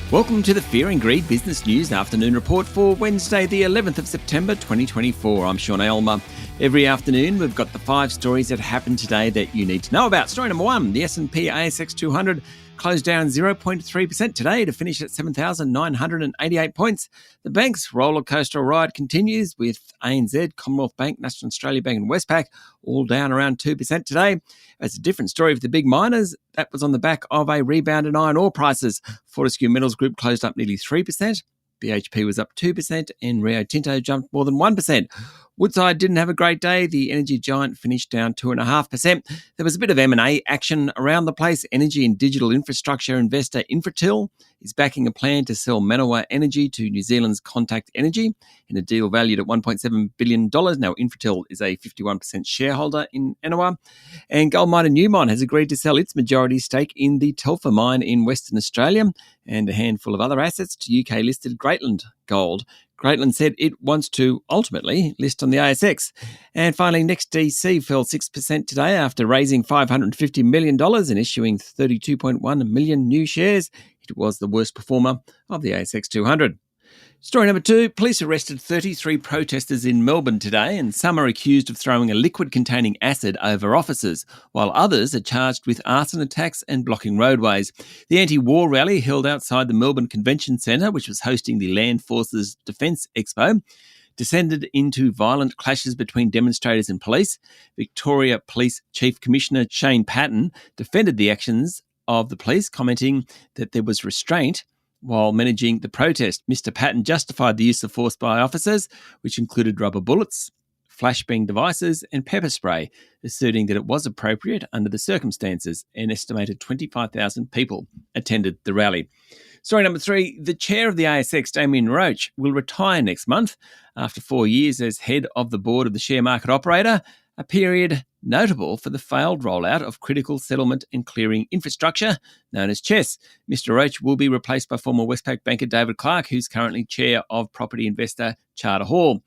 Welcome to the Fear and Greed Business News Afternoon Report for Wednesday, the 11th of September 2024. I'm Sean Aylmer. Every afternoon, we've got the 5 stories that happened today that you need to know about. Story number 1, the S&P ASX 200 closed down 0.3% today to finish at 7,988 points. The bank's roller coaster ride continues with ANZ, Commonwealth Bank, National Australia Bank and Westpac all down around 2% today. It's a different story for the big miners. That was on the back of a rebound in iron ore prices. Fortescue Metals Group closed up nearly 3%. BHP was up 2% and Rio Tinto jumped more than 1%. Woodside didn't have a great day. The energy giant finished down 2.5%. There was a bit of M&A action around the place. Energy and digital infrastructure investor Infratil is backing a plan to sell Manawa Energy to New Zealand's Contact Energy in a deal valued at $1.7 billion. Now, Infratil is a 51% shareholder in Manawa. And gold miner Newmont has agreed to sell its majority stake in the Telfer mine in Western Australia and a handful of other assets to UK-listed Greatland Gold. Greatland said it wants to ultimately list on the ASX. And finally, NextDC fell 6% today after raising $550 million and issuing 32.1 million new shares. It was the worst performer of the ASX 200. Story number 2, police arrested 33 protesters in Melbourne today, and some are accused of throwing a liquid-containing acid over officers, while others are charged with arson attacks and blocking roadways. The anti-war rally held outside the Melbourne Convention Centre, which was hosting the Land Forces Defence Expo, descended into violent clashes between demonstrators and police. Victoria Police Chief Commissioner Shane Patton defended the actions of the police, commenting that there was restraint while managing the protest. Mr. Patton justified the use of force by officers, which included rubber bullets, flashbang devices and pepper spray, asserting that it was appropriate under the circumstances. An estimated 25,000 people attended the rally. Story number 3, the chair of the ASX, Damien Roach, will retire next month after 4 years as head of the board of the share market operator, a period notable for the failed rollout of critical settlement and clearing infrastructure known as CHESS. Mr. Roach will be replaced by former Westpac banker David Clark, who's currently chair of property investor Charter Hall.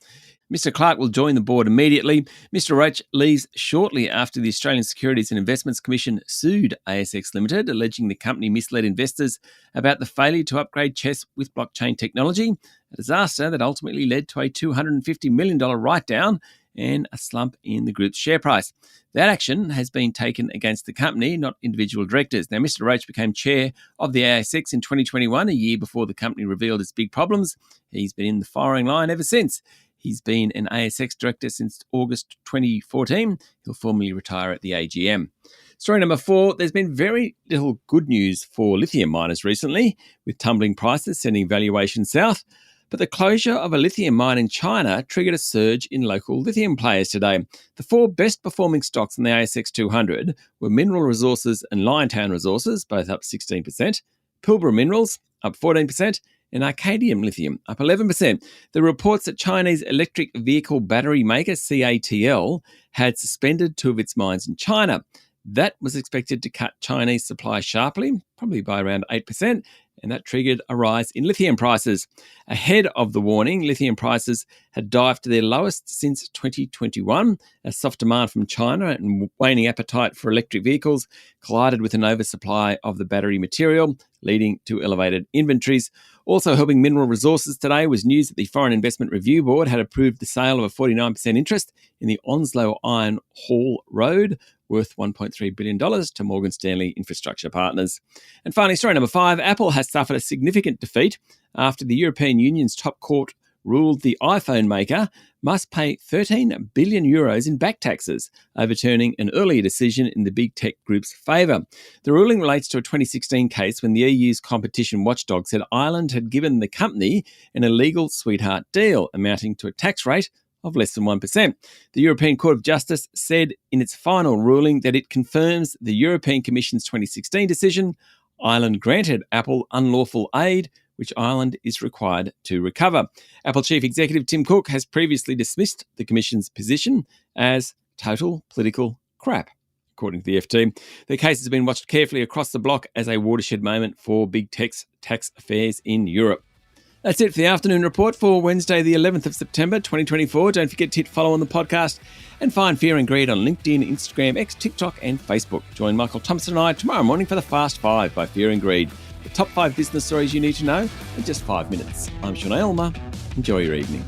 Mr. Clark will join the board immediately. Mr. Roach leaves shortly after the Australian Securities and Investments Commission sued ASX Limited, alleging the company misled investors about the failure to upgrade CHESS with blockchain technology, a disaster that ultimately led to a $250 million write-down and a slump in the group's share price. That action has been taken against the company, not individual directors. Now, Mr. Roach became chair of the ASX in 2021, a year before the company revealed its big problems. He's been in the firing line ever since. He's been an ASX director since August 2014. He'll formally retire at the AGM. Story number 4, there's been very little good news for lithium miners recently, with tumbling prices sending valuations south. But the closure of a lithium mine in China triggered a surge in local lithium players today. The 4 best performing stocks in the ASX 200 were Mineral Resources and Liontown Resources, both up 16%, Pilbara Minerals up 14%, and Arcadium Lithium up 11%. The reports that Chinese electric vehicle battery maker CATL had suspended 2 of its mines in China. That was expected to cut Chinese supply sharply, probably by around 8%, and that triggered a rise in lithium prices. Ahead of the warning, lithium prices had dived to their lowest since 2021 as soft demand from China and waning appetite for electric vehicles collided with an oversupply of the battery material, leading to elevated inventories. Also helping Mineral Resources today was news that the Foreign Investment Review Board had approved the sale of a 49% interest in the Onslow Iron Hall Road, worth $1.3 billion to Morgan Stanley Infrastructure Partners. And finally, story number 5, Apple has suffered a significant defeat after the European Union's top court ruled the iPhone maker must pay 13 billion euros in back taxes, overturning an earlier decision in the big tech group's favour. The ruling relates to a 2016 case when the EU's competition watchdog said Ireland had given the company an illegal sweetheart deal amounting to a tax rate of less than 1%. The European Court of Justice said in its final ruling that it confirms the European Commission's 2016 decision. Ireland granted Apple unlawful aid, which Ireland is required to recover. Apple Chief Executive Tim Cook has previously dismissed the Commission's position as total political crap, according to the FT. The case has been watched carefully across the bloc as a watershed moment for big tech's tax affairs in Europe. That's it for the afternoon report for Wednesday, the 11th of September, 2024. Don't forget to hit follow on the podcast and find Fear and Greed on LinkedIn, Instagram, X, TikTok and Facebook. Join Michael Thompson and I tomorrow morning for the Fast Five by Fear and Greed. The top 5 business stories you need to know in just 5 minutes. I'm Sean Aylmer. Enjoy your evening.